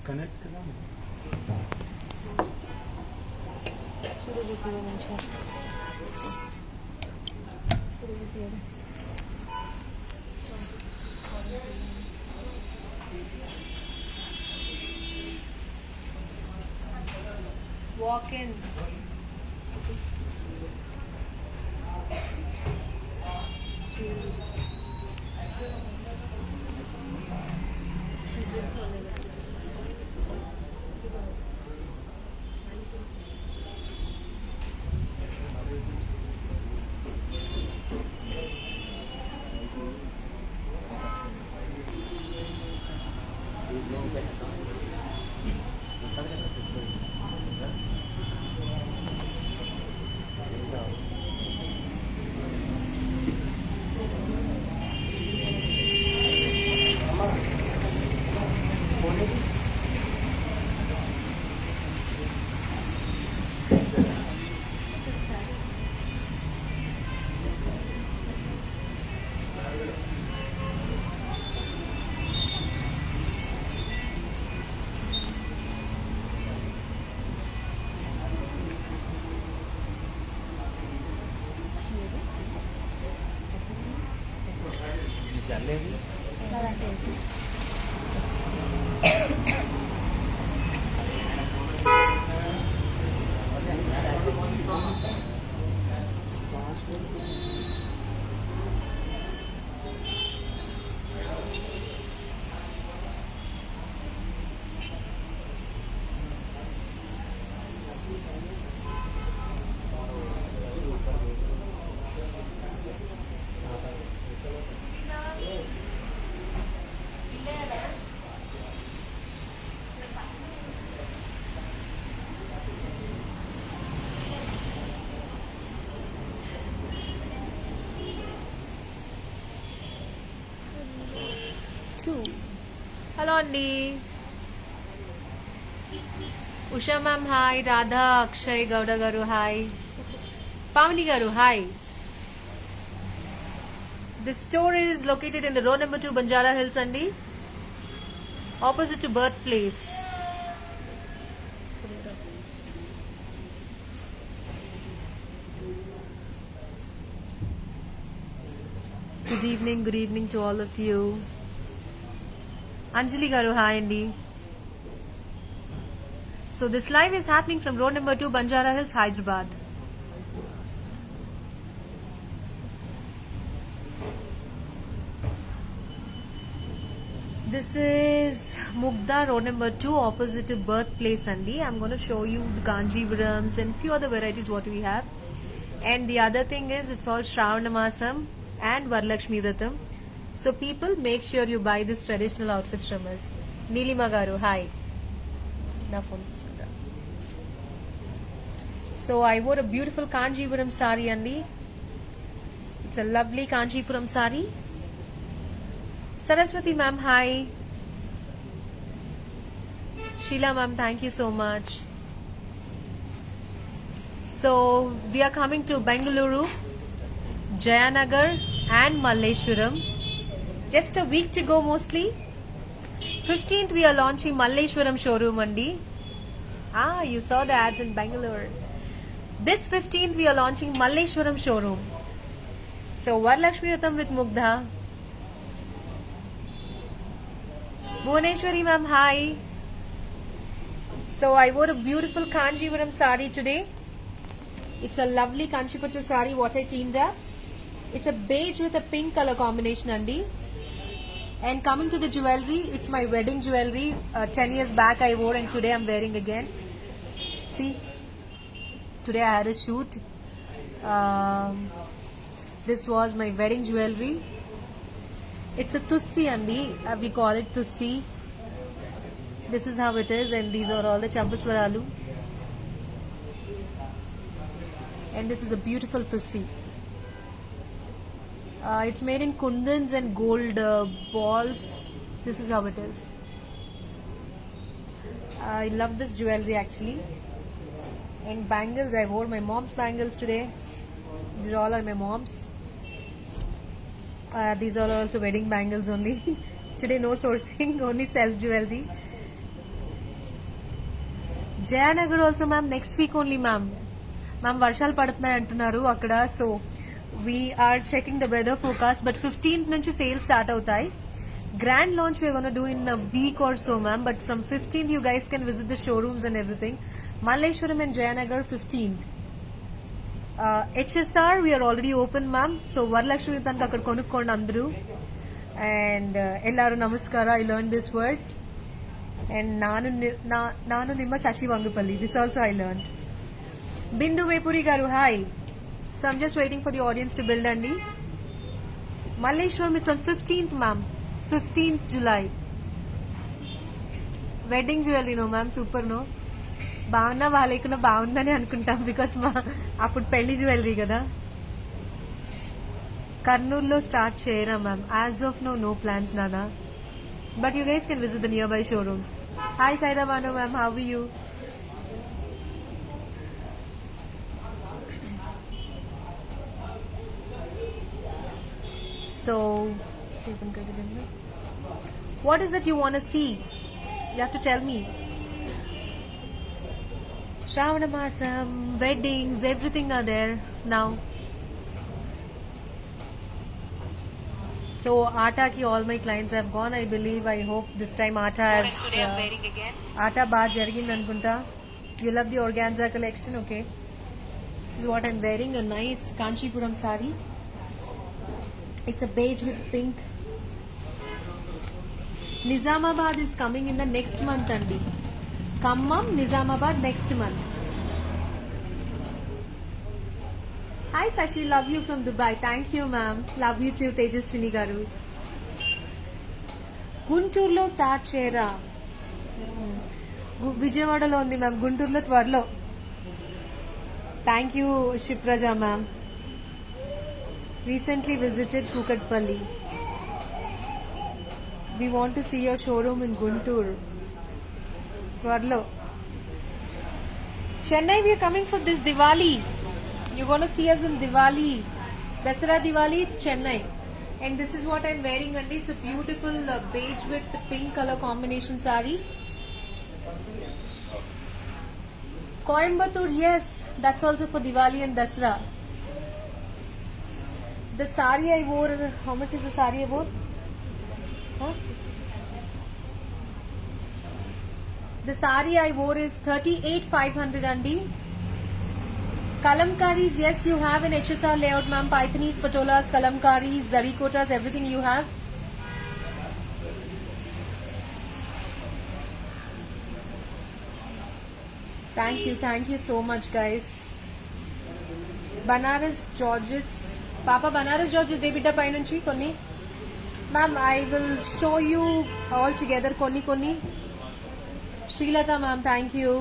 Connect करा Walk-ins. Hello Andy. Usha ma'am, hi. Radha, Akshay, Gauda Garu, hi. Pavani Garu, hi. The store is located in the road number 2, Banjara Hills, Andy. Opposite to Birthplace. Good evening to all of you. Anjali Garu, hi Andy. So this live is happening from road number 2, Banjara Hills, Hyderabad. This is Mugda, road number 2, opposite to Birthplace, Andy. I'm going to show you the Kanjivarams and few other varieties what we have. And the other thing is it's all Shravana Masam and Varalakshmi Vratam. So people, make sure you buy this traditional outfits from us. Neelima Garu, hi. Na phone తీసుకుంటా. So I wore a beautiful Kanjipuram sari, Andy. It's a lovely Kanjipuram sari. Saraswati ma'am, hi. Sheila ma'am, thank you so much. So we are coming to Bengaluru, Jayanagar and Malleshwaram. Just a week to go mostly. 15th we are launching Malleshwaram showroom, Andy. You saw the ads in Bangalore. This 15th we are launching Malleshwaram showroom. So Varalakshmi Vratam with Mugdha. Bhuvaneshwari ma'am, hi. So I wore a beautiful Kanjivaram sari today. It's a lovely Kanchipattu sari what I teamed up. It's a beige with a pink color combination, Andy. And coming to the jewelry, it's my wedding jewelry. 10 years back I wore and today I'm wearing again. See, today I had a shoot. This was my wedding jewelry. It's a tussi, Andy. We call it tussi. This is how it is, and these are all the champaswaralu. And this is a beautiful tussi. It's made in kundans and gold balls. This is how it is. I love this jewelry actually. And bangles, I wore my mom's bangles today. These all are my mom's. These are also wedding bangles only. Today no sourcing, only self jewelry. Jayanagar also ma'am next week only ma'am. Ma'am వర్షాలు పడుతున్నాయి అంటున్నారు అక్కడ, so we are checking the weather forecast. But 15th నుంచి sale start అవుతాయి. Grand launch we're going to do in a week or so, ma'am. But from 15th, you guys can visit the showrooms and everything. Malleshwaram and Jayanagar, 15th. HSR, we are already open, ma'am. So, Varalakshmi tanka akkada konukkond andru. And ellaru namaskara, I learned this word. And nanu nimma Shashi Vangupalli. This also I learned. Bindu Vepuri garu, hi. So, I'm just waiting for the audience to build andi. Malleshwaram, it's on 15th, ma'am. 15th July. Wedding jewellery no ma'am, super no. బాగున్నా బాగాలేకున్నా బాగుందని అనుకుంటాం, because మా అప్పుడు పెళ్లి jewellery కదా. కర్నూలులో start చేయరా ma'am? As of no plans నానా, but you guys can visit the nearby showrooms. Hi Saira Banu ma'am, how are you? So what is it you want to see? You have to tell me. Shravana Masam, weddings, everything are there now. So Aata ki all my clients have gone, I believe. I hope this time Aata has Aata ba jarigindi anukunta. You love the organza collection, okay? This is what I'm wearing, a nice Kanchipuram sari. It's a beige with pink. Nizamabad is coming in the next month, andi. Khammam, Nizamabad next month. Hi Sashi, love you from Dubai. Thank you ma'am. Love you too, Tejaswini garu. Gunturlo start cheyra. Vijayawada lo undi ma'am, Gunturlo tvarlo. Thank you Shipraja ma'am. Recently visited Kukatpalli. We want to see your showroom in Guntur. Tvarlo. Chennai, we are coming for this Diwali. You're going to see us in Diwali. Dasara Diwali, it's Chennai. And this is what I'm wearing, and it's a beautiful beige with pink color combination sari. Coimbatore, yes, that's also for Diwali and Dasara. The sari I wore, how much is the sari I wore? Huh? The sari I wore is 38,500 andi. Kalamkaris, yes, you have in HSR layout, ma'am. Pythanis, patolas, kalamkaris, zarikotas, everything you have. Thank you so much, guys. Banaras Georgettes, Papa Banaras Georgettes, de bitta pai nunchi konni. Ma'am, I will show you all together konni. Srilata ma'am, thank you.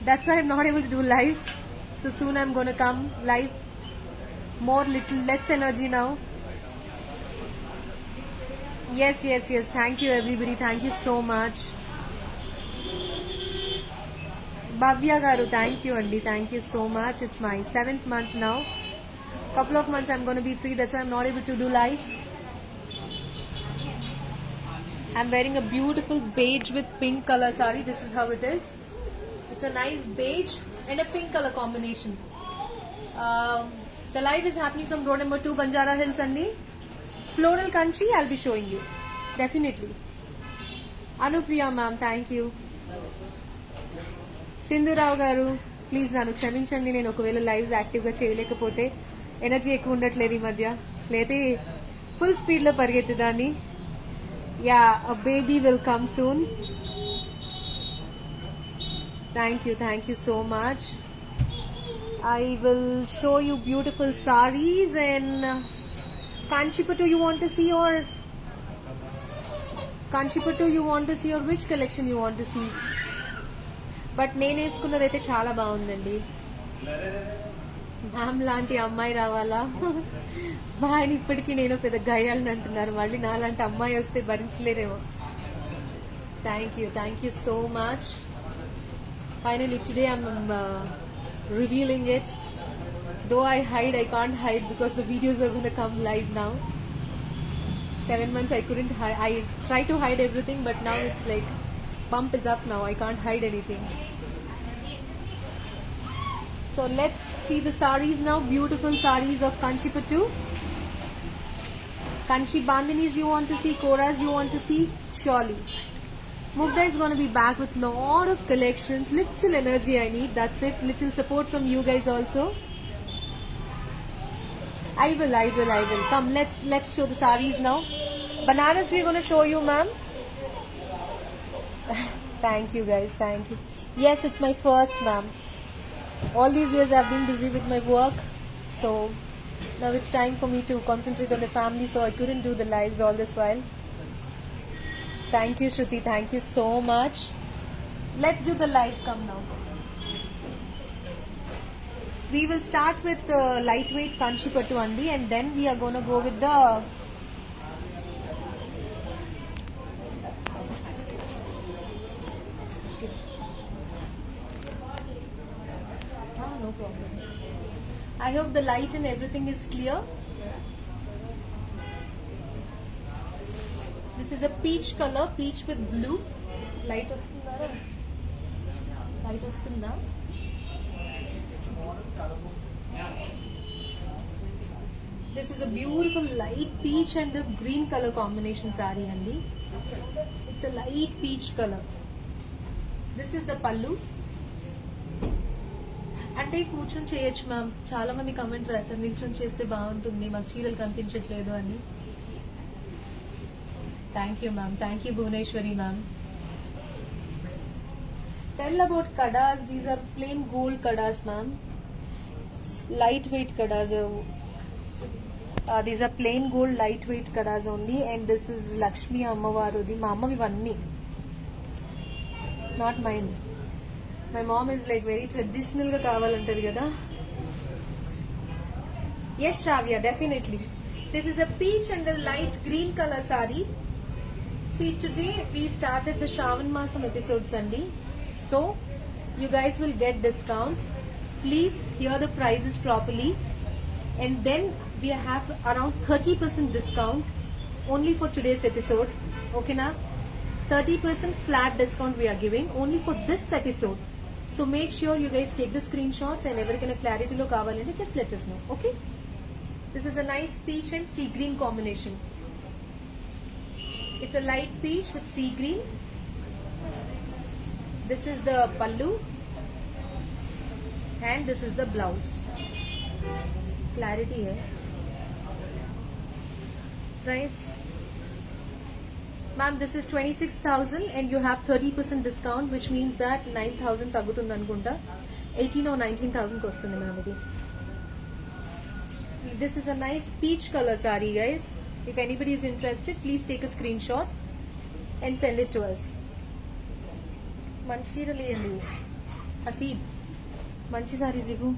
That's why I'm not able to do lives. So soon I'm going to come live. Less energy now. Yes. Thank you everybody. Thank you so much. Bhavya garu, thank you Andi. Thank you so much. It's my 7th month now. Couple of months I'm going to be free. That's why I'm not able to do lives. I'm wearing a beautiful beige with pink color sari. This is how it is. It's a nice beige and a pink color combination. The live is happening from road number 2, Banjara Hills, Andi. Floral Kanchi, I'll be showing you. Definitely. Anupriya ma'am, thank you. Sindhu Rao garu, please nanu క్షమించండి, నేను ఒకవేళ lives active గా చేయలేకపోతే. Energy ఎక్కువ ఉండట్లేదు ఈ మధ్య, లేతే ఫుల్ స్పీడ్ లో పరిగెత్తేదాన్ని. Yeah, a baby will come soon. Thank you so much. I will show you beautiful saris and Kanchipattu you want to see, or Kanchipattu you want to see, or which collection you want to see? But నేను వేసుకున్నదైతే చాలా బాగుందండి. Ma'am లాంటి అమ్మాయి రావాలా? మా ఆయన ఇప్పటికీ నేను పెద్ద గయ్యాలని అంటున్నారు, మళ్ళీ నాలాంటి అమ్మాయి వస్తే భరించలేరేమో. Thank you so much. Finally today I'm revealing it. Though I can't hide because the videos are going to come live now. 7 months I couldn't hide. I tried to hide everything, but now it's like pump is up now. I can't hide anything. So let's see the saris now. Beautiful saris of Kanchipattu. Kanchi Bandanis you want to see, Koras you want to see, surely. Mugdha is going to be back with lot of collections. Little energy I need, that's it. Little support from you guys also. I will. Come, let's show the saris now. Banaras we're going to show you, ma'am. Thank you guys, thank you. Yes, it's my first, ma'am. All these years I've been busy with my work, so now it's time for me to concentrate on the family, so I couldn't do the lives all this while. Thank you, Shruti, thank you so much. Let's do the live come now. We will start with lightweight Kanchipattu andi, and then we are going to go with the no problem. I hope the light and everything is clear. This is a peach color, peach with blue. Light ostunda? Light ostunda? This is a beautiful light peach and a green color combination saree andi. It's a light peach color. This is the pallu. అంటే కూర్చొని చేయొచ్చు ma'am. చాలా మంది comment రాశారు నిల్చొని చేస్తే బాగుంటుంది, మాకు చీరలు కనిపించట్లేదు అని. Thank you ma'am, thank you Bhuvaneshwari ma'am. Tell about kadas. These are plain gold kadas ma'am. Light weight kadas. These are plain gold light weight kadas only. And this is Lakshmi అమ్మవారుది. మా అమ్మవి ఇవన్నీ, not mine. My mom is like very traditional ga kavalantadi kada. Yes, Shravya, definitely. This is a peach and a light green color saree. See, today we started the Shravan Masam episodes andi. So, you guys will get discounts. Please hear the prices properly. And then we have around 30% discount only for today's episode. Okay na? 30% flat discount we are giving only for this episode. So make sure you guys take the screenshots, and everything clarity lo kavalante just let us know. Okay, this is a nice peach and sea green combination. It's a light peach with sea green. This is the pallu and this is the blouse. Clarity hai. Price, ma'am, this is 26,000 and you have 30% discount, which means that 9,000 tagutundi anukunta. 18 or 19,000 kostundi ma'am idi. This is a nice peach color saree, guys. If anybody is interested, please take a screenshot and send it to us. Manchi seerale andi. Haseeb, manchi sarees ivu.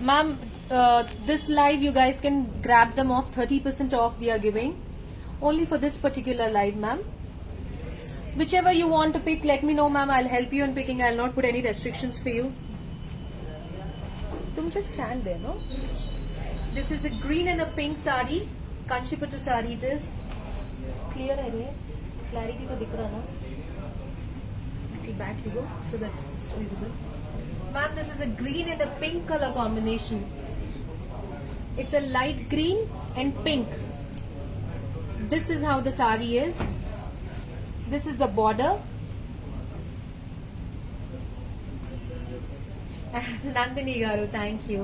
Ma'am, this live you guys can grab them off. 30% off we are giving. Only for this particular live, ma'am. Whichever you want to pick, let me know, ma'am. I'll help you in picking. I'll not put any restrictions for you. Tum just stand there, no? This is a green and a pink saree. Kanchipattu saree it is. Clear hai? Clarity to dikh raha na? Little back you go so that it's visible. Ma'am, this is a green and a pink color combination. It's a light green and pink. This is how the saree is. This is the border. Nandini garu, thank you.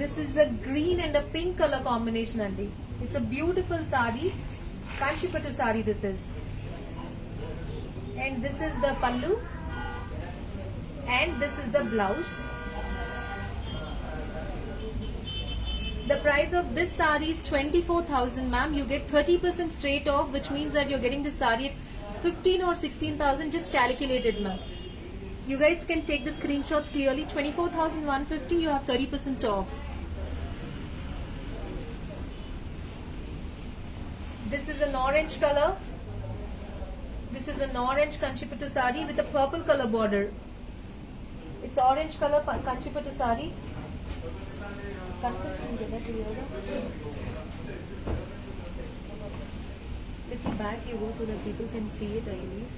This is a green and a pink color combination, Andi. It's a beautiful saree. Kanchipattu saree this is. And this is the pallu. And this is the blouse. The price of this saree is 24,000, ma'am. You get 30% straight off, which means that you're getting this saree at 15 or 16,000. Just calculate it, ma'am. You guys can take the screenshots clearly. 24,150. You have 30% off. This is an orange color. This is an orange Kanchipattu saree with a purple color border. It's orange color Kanchipattu saree. back you go so that people can see it, I believe.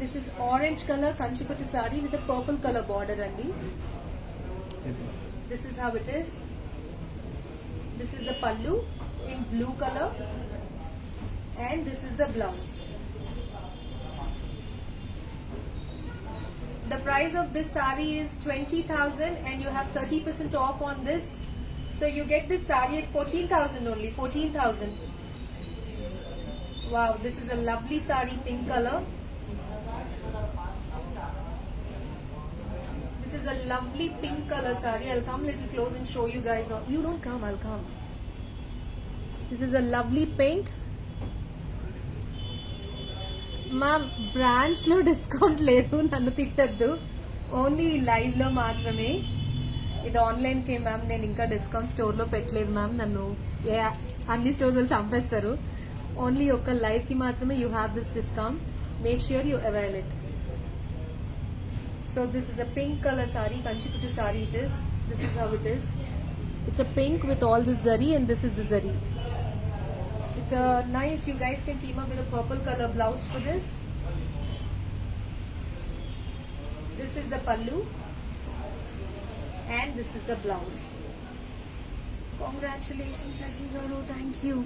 This is orange color Kanchipattu saree with a purple color border andi. This is how it is. This is the pallu in blue color and this is the blouse. The price of this saree is 20,000 and you have 30% off on this. So you get this saree at 14,000 only, 14,000. Wow, this is a lovely saree, pink color. This is a lovely pink color saree. I'll come little close and show you guys. You don't come, I'll come. This is a lovely pink. మా branch లో discount లేదు, నన్ను తిట్టద్దు, only live లో మాత్రమే. ఇది online కే ma'am, నేను ఇంకా discount store లో పెట్టలేదు మ్యామ్, నన్ను అన్ని స్టోర్స్ వాళ్ళు చంపేస్తారు. ఓన్లీ ఒక లైవ్ కి మాత్రమే you have this discount. Make sure you avail it. So this is a pink colour sorry, Kanchipattu sorry it is. This is how it is. It's a pink with all this zari and this is the zari. It's nice. You guys can team up with a purple color blouse for this. This is the pallu and this is the blouse. Congratulations, Saji Garu. Thank you.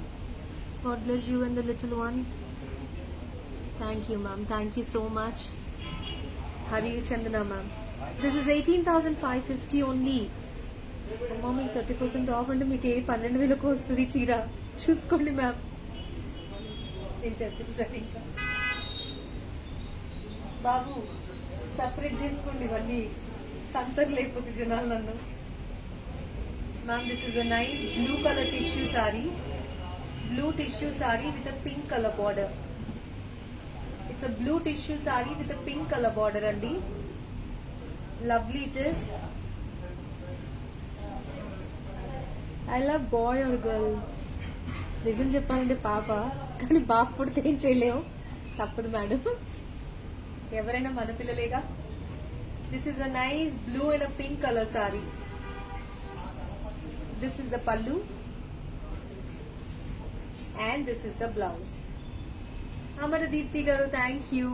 God bless you and the little one. Thank you, ma'am. Thank you so much. Hari Chandana, ma'am. This is 18,550 only. Mom, 30% off అంటే మీకు 12,000కు వస్తుంది చీర. చూసుకోండి ma'am. నేను చెప్పింది సరే. ఇంకా బాబు separate చేసుకోండి ఇవన్నీ, సంతరు లేకపోతే జనాలు నన్ను. Ma'am, this is a nice blue colour tissue sari. Blue tissue sari with a pink colour border. It's a blue tissue sari with a pink colour border అండి. Lovely it is. I love boy or girl. నిజం చెప్పాలంటే పాప, కానీ బాబు పుడితే ఏం చేయలేము, తప్పదు madam, ఎవరైనా మన పిల్లలేగా. This is a nice blue and a pink colour sari. This is the pallu and this is the blouse. Amara Deepti garu, thank you.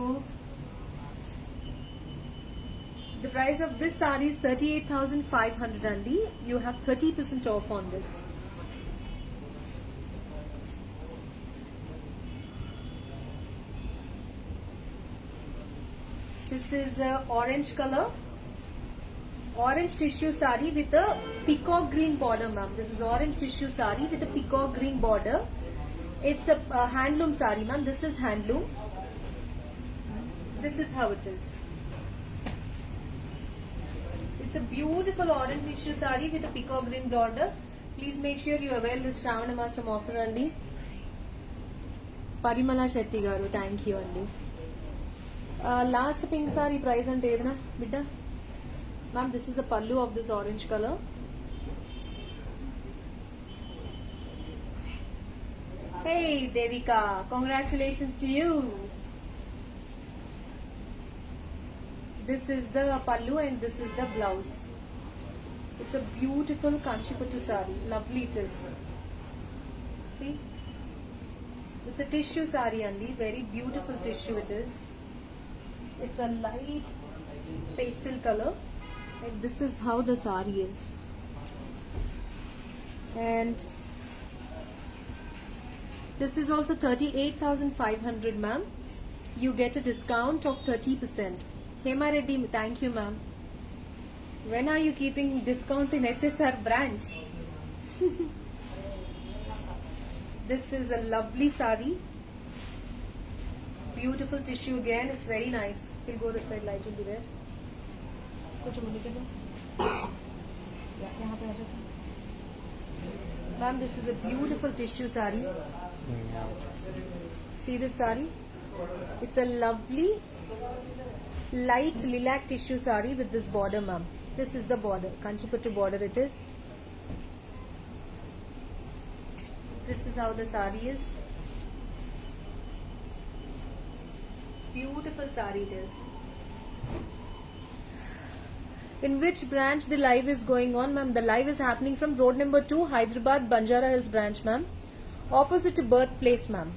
The price of this saree is 38,500 andi. You have 30% off on this. This is a orange color, orange tissue saree with a peacock green border, ma'am. This is orange tissue saree with a peacock green border. It's a handloom saree, ma'am. This is handloom. This is how it is. It's a beautiful orange tissue saree with a peacock green border. Please make sure you avail this Shravana Masam offer andi. Parimala Shetty garu, thank you andi. Last pink saree price ante edna bidda. Ma'am, this is the pallu of this orange color. Hey Devika, congratulations to you. This is the pallu and this is the blouse. It's a beautiful Kanchipattu saree. Lovely it is. See? It's a tissue saree andi. Very beautiful tissue it is. It's a light pastel color. And this is how the saree is. And this is also 38,500, ma'am. You get a discount of 30%. Hema Reddy, thank you, ma'am. When are you keeping discount in HSR branch? This is a lovely saree. Beautiful tissue again. It's very nice. We'll go that side. Light will be there. Ma'am, this is a beautiful tissue saree. See this saree? It's a lovely light lilac tissue saree with this border, ma'am. This is the border. Kanchipattu border it is. This is how the saree is. Beautiful saree it is. In which branch the live is going on, ma'am? The live is happening from road number 2, Hyderabad, Banjara Hills branch, ma'am. Opposite to birthplace, ma'am.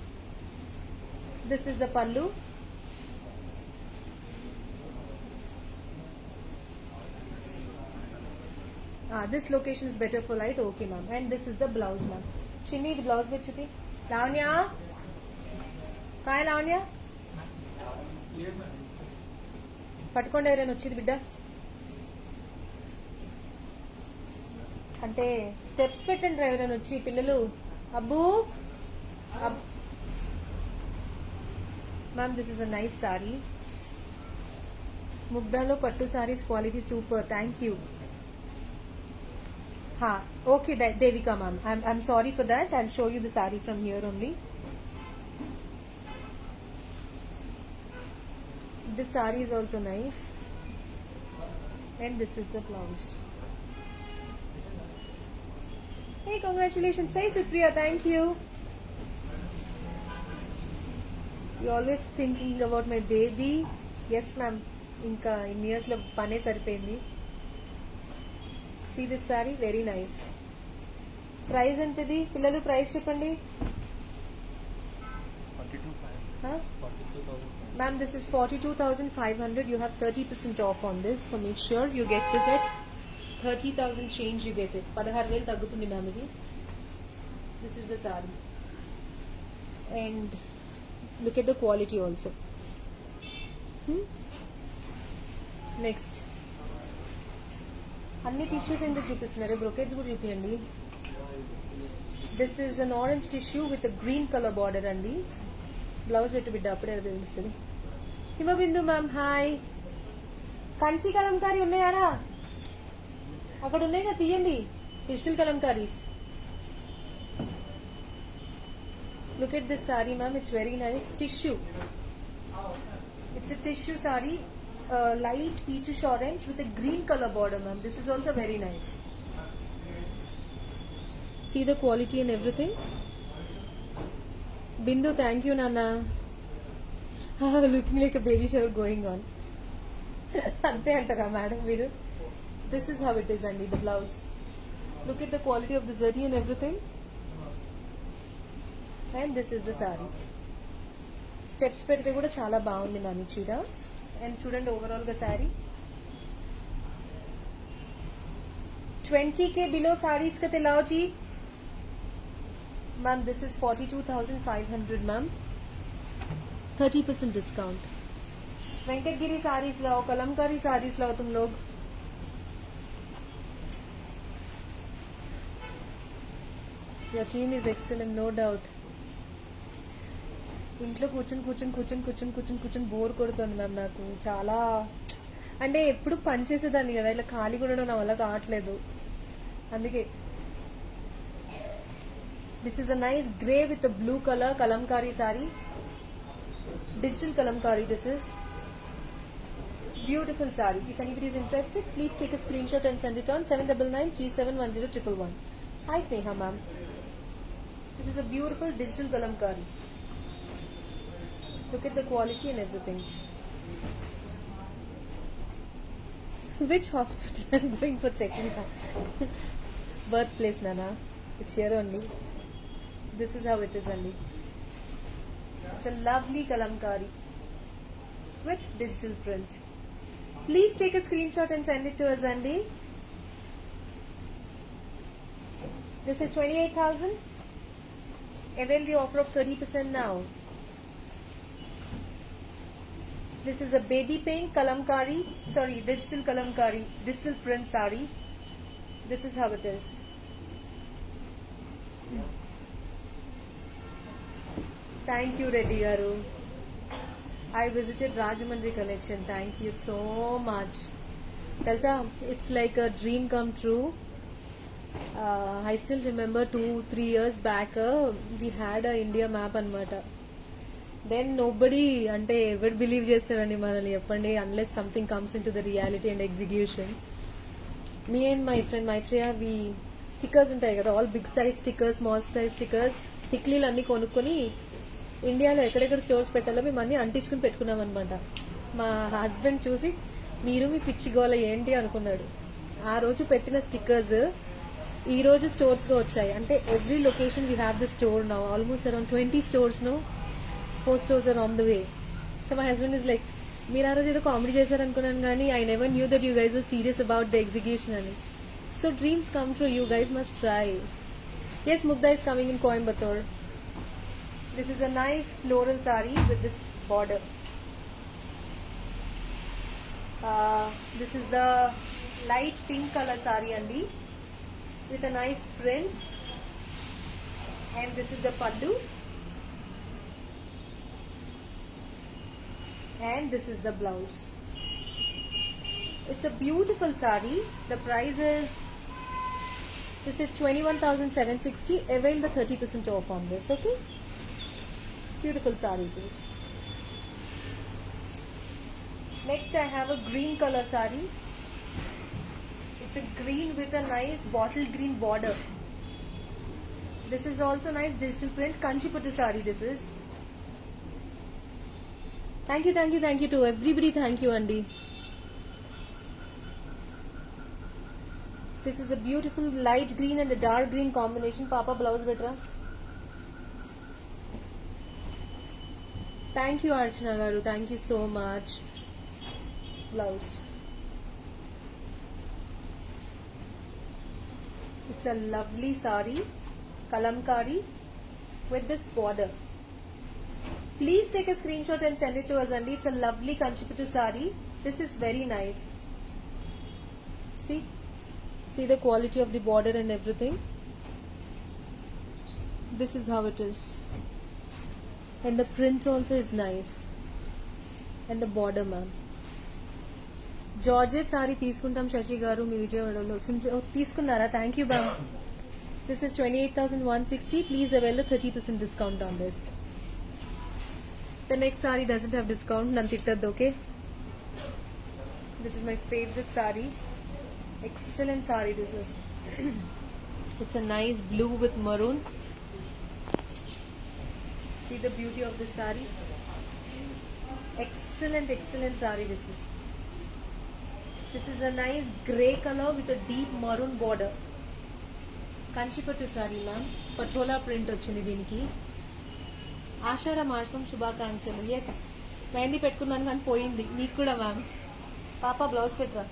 This is the pallu. This location is better for light. Okay, ma'am. And this is the blouse, ma'am. Chinni, the blouse bit chupi. Lavanya? Kai Lavanya? పట్టుకోండి ఎవరైనా వచ్చేది బిడ్డ. అంటే steps పెట్టండి ఎవరైనా వచ్చి పిల్లలు. Abbu ma'am this is a nice sari. ముగ్ధాలో పట్టు saris quality super. Thank you. Okay, Devika ma'am. I'm sorry for that. I'll show you the saree from here only. This saree is also nice. And this is the blouse. Hey, congratulations. Say Supriya, thank you. You're always thinking about my baby. Yes ma'am. Inka in years lo pane saripindi. See this saree, very nice. Price entadi pillalu price cheppandi. 42,000. Ma'am, this is 42,500. You have 30% off on this, so make sure you get this at 30,000 change. You get it. 16,000 taggutundi ma'am idi. This is the saree, and look at the quality also. Next. అన్ని tissues ఎందుకు చూపిస్తున్నారు, brocades కూడా చూపియండి. This is an orange tissue with green colour border అండి. Blouse పెట్టు బిడ్డ, అప్పుడే తెలుస్తుంది. Himabindu ma'am hi. కంచి కలంకారీ ఉన్నాయారా? అక్కడ ఉన్నాయి కదా, తీయండి. Digital Kalamkaris. Look at this sari ma'am, it's very nice. Tissue, it's a tissue sari. Light peachish orange with a green color border, ma'am. This is also very nice. See the quality and everything. Bindu, thank you, Nana. Looking like a baby shower going on. Ante antara madam veeru. This is how it is, Andy. The blouse. Look at the quality of the zari and everything. And this is the saree. Steps pedithe kuda chaala baagundi nani chira. And చూడండి overall గా sari 20k below saris కా తెలాओ ji ma'am. This is 42,500 ma'am. 30% discount. Venkatagiri saris लाओ, कलमकारी साड़ीज लाओ तुम लोग. Your team is excellent, no doubt. ఇంట్లో కూర్చొని బోర్ కొడుతుంది మ్యామ్. నాకు చాలా అంటే ఎప్పుడు పని చేసేదాన్ని కదా, ఇలా ఖాళీ కూడా నా వల్ల కావట్లేదు. అందుకే this is a nice grey with blue colour Kalamkari sorry. Digital Kalamkari. This is beautiful sorry. If anybody is interested, please take a screenshot and send it on 7993710111. Hi Sneha ma'am. This is a beautiful digital Kalamkari. Look at the quality and everything. Which hospital I'm going for checking out? Birthplace, Nana. It's here only. This is how it is only. It's a lovely kalamkari with digital print. Please take a screenshot and send it to us, Andy. This is 28,000. Avail the offer of 30% now. This is a baby pink kalamkari, digital kalamkari, digital print sari. This is how it is. Thank you, Reddy Garu. I visited Rajamandri collection. Thank you so much. Telsa, it's like a dream come true. I still remember 2-3 years back, we had a India map anamata. Then nobody అంటే ఎవరు believe చేస్తారండి మనల్ని, చెప్పండి, unless something comes into the reality and execution. Me and my friend Maitreya, we stickers ఉంటాయి కదా, all big size stickers, small size stickers, టిక్లీలు అన్ని కొనుక్కొని ఇండియాలో ఎక్కడెక్కడ స్టోర్స్ పెట్టాలో మేము అన్ని అంటించుకుని పెట్టుకున్నాం అనమాట. మా హస్బెండ్ చూసి మీరు మీ పిచ్చి గోల ఏంటి అనుకున్నాడు. ఆ రోజు పెట్టిన స్టిక్కర్స్ ఈ రోజు స్టోర్స్ గా వచ్చాయి. అంటే every location we have the store now. Almost around 20 stores no. 4 stores are on the way. So my husband is like, మీరు ఆ రోజు ఏదో కామెడీ చేశారనుకున్నాను కానీ I never knew that you guys are serious about the execution అని. So dreams come true. You guys must try. Yes, Mugdha is coming in Coimbatore. This is a nice floral saree with this border. This is the light pink color saree andi with a nice print, and this is the pallu, and this is the blouse. It's a beautiful saree. The price is, this is 21,760. Avail the 30% off on this. Okay, beautiful saree it is. Next I have a green color saree. It's a green with a nice bottle green border. This is also nice digital print. Kanchipattu saree this is. Thank you to everybody. Thank you, Andy. This is a beautiful light green and a dark green combination. Papa blouse betra. Thank you, Archana garu. Thank you so much. Blouse. It's a lovely saree, kalamkari with this border. Please take a screenshot and send it to us, Andy. It's a lovely Kanchipattu saree. This is very nice. See the quality of the border and everything. This is how it is, and the print also is nice, and the border, ma'am. Georgette sari తీసుకుంటాం శశి గారు మీ విజయవాడలో. Simple తీసుకున్నారా? Thank you ma'am. This is 28,160. Please avail 30% discount on this. The next sari doesn't have discount. నన్ను తిట్టద్దు, okay? This is my favourite sari. Excellent sari this is. It's a nice blue with maroon. See the beauty of this sari. Excellent saree this is. This is a nice grey color with a deep maroon border. Kanchipattu saree ma'am. Patola print వచ్చింది దీనికి. ఆషాఢ మాసం శుభాకాంక్షలు. Yes, mehndi పెట్టుకున్నాను కానీ పోయింది. మీకు కూడా ma'am. పాప బ్లౌజ్ పెట్టరా.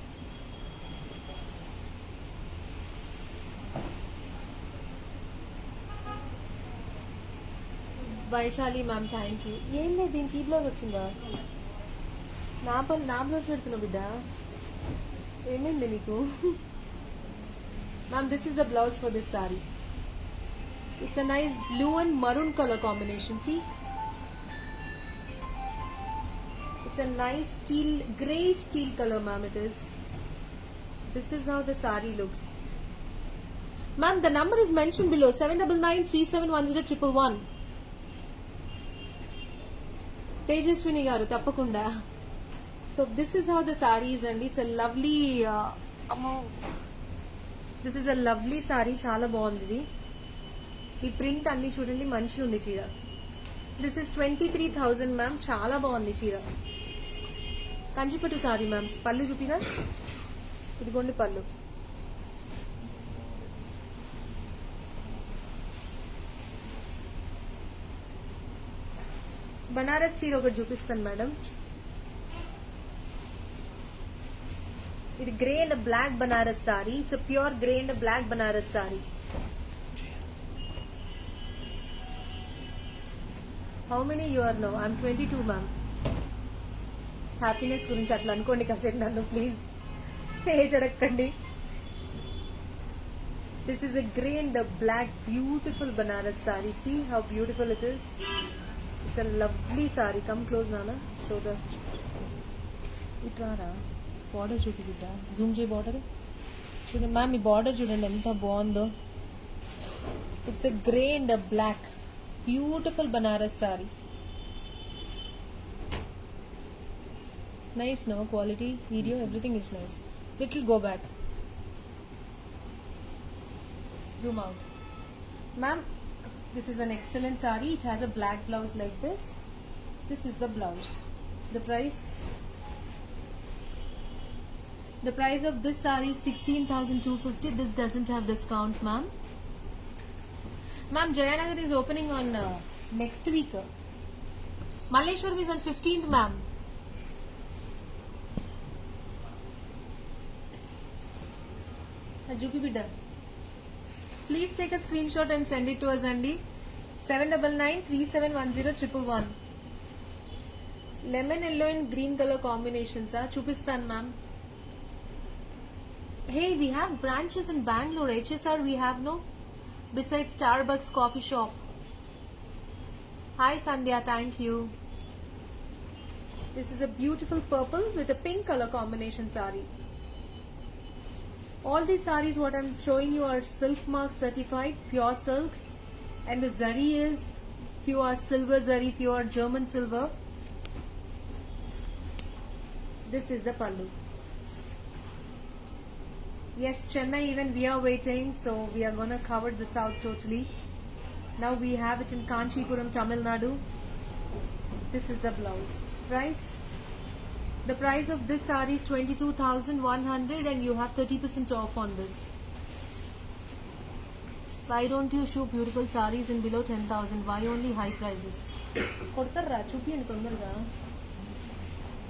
Vaishali ma'am thank you. ఏం లేదు, దీనికి ఈ బ్లౌజ్ వచ్చిందా? నా బ్లౌజ్ పెడుతున్నా బిడ్డ. ఏమైంది నీకు? Ma'am this is the blouse for this sorry. It's a nice blue and maroon colour combination. See, it's a nice grey steel color, ma'am. It is. This is how the saree looks. Ma'am, the number is mentioned below, 7993710111. Tejaswini garu tappakunda. So this is how the saree is, and it's a lovely this is a lovely saree. చాలా బాగుంది. ఈ print అన్ని చూడండి, మంచిగా ఉంది చీర. This is 23,000 ma'am. చాలా బాగుంది చీర. కంచిపట్టు సారీ మ్యామ్. పళ్ళు చూపినా, ఇదిగోండి పళ్ళు. బనారస్ చీర ఒకటి చూపిస్తాను మేడం. ఇది grey and black Banaras sari. It's a pure grey and black Banaras sari. How many you are now? I'm 22 ma'am. Happiness గురించి అట్లా అనుకోండి కాసేపు నన్ను ప్లీజ్. ఏజ్ అడగండి. This is a grey and black beautiful Banaras sari. See how beautiful it is. It's a lovely sari. Come close నానా. Shoulder ఇట్రారా. Border చూపిద్దా? Zoom చేయి బార్డర్ చూడండి మ్యామ్. ఈ బార్డర్ చూడండి ఎంత బాగుందో. It's a grey and black beautiful Banaras sari. Nice no quality video everything is nice. Little go back. Zoom out. Ma'am, this is an excellent sari. It has a black blouse like this. This is the blouse. The price The price of this saree is 16,250. This doesn't have discount, ma'am. Ma'am, Jayanagar is opening on next week. Malleshwaram is on 15th, ma'am. Jupi bidda. Please take a screenshot and send it to us, Andy. 799371011. Lemon yellow and green color combinations. Chupistan, ma'am. Hey, we have branches in Bangalore. HSR we have, no? Besides Starbucks coffee shop. Hi Sandhya, thank you. This is a beautiful purple with a pink color combination saree. All these sarees what I'm showing you are silk mark certified, pure silks, and the zari is pure silver zari, pure German silver. This is the pallu. Yes, Chennai even we are waiting, so we are gonna cover the south totally. Now we have it in Kanchipuram, Tamil Nadu. This is the blouse. Price? The price of this saree is 22,100 and you have 30% off on this. Why don't you show beautiful sarees in below 10,000? Why only high prices?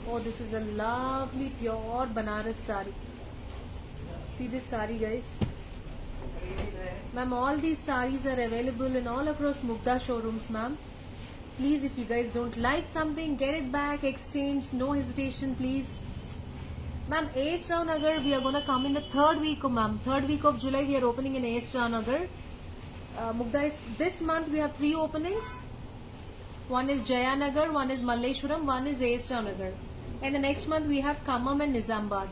Oh, this is a lovely pure Banaras saree. See this saree, guys. Ma'am, all these sarees are available in all across Mugdha showrooms, ma'am. Please, if you guys don't like something, get it back, exchange, no hesitation, please. Ma'am, A.S. Rao Nagar, we are going to come in the third week, ma'am. Third week of July, we are opening in A.S. Rao Nagar. Mugdha is, this month we have 3 openings. One is Jayanagar, one is Malleshwaram, one is A.S. Rao Nagar. And the next month we have Khammam and Nizamabad.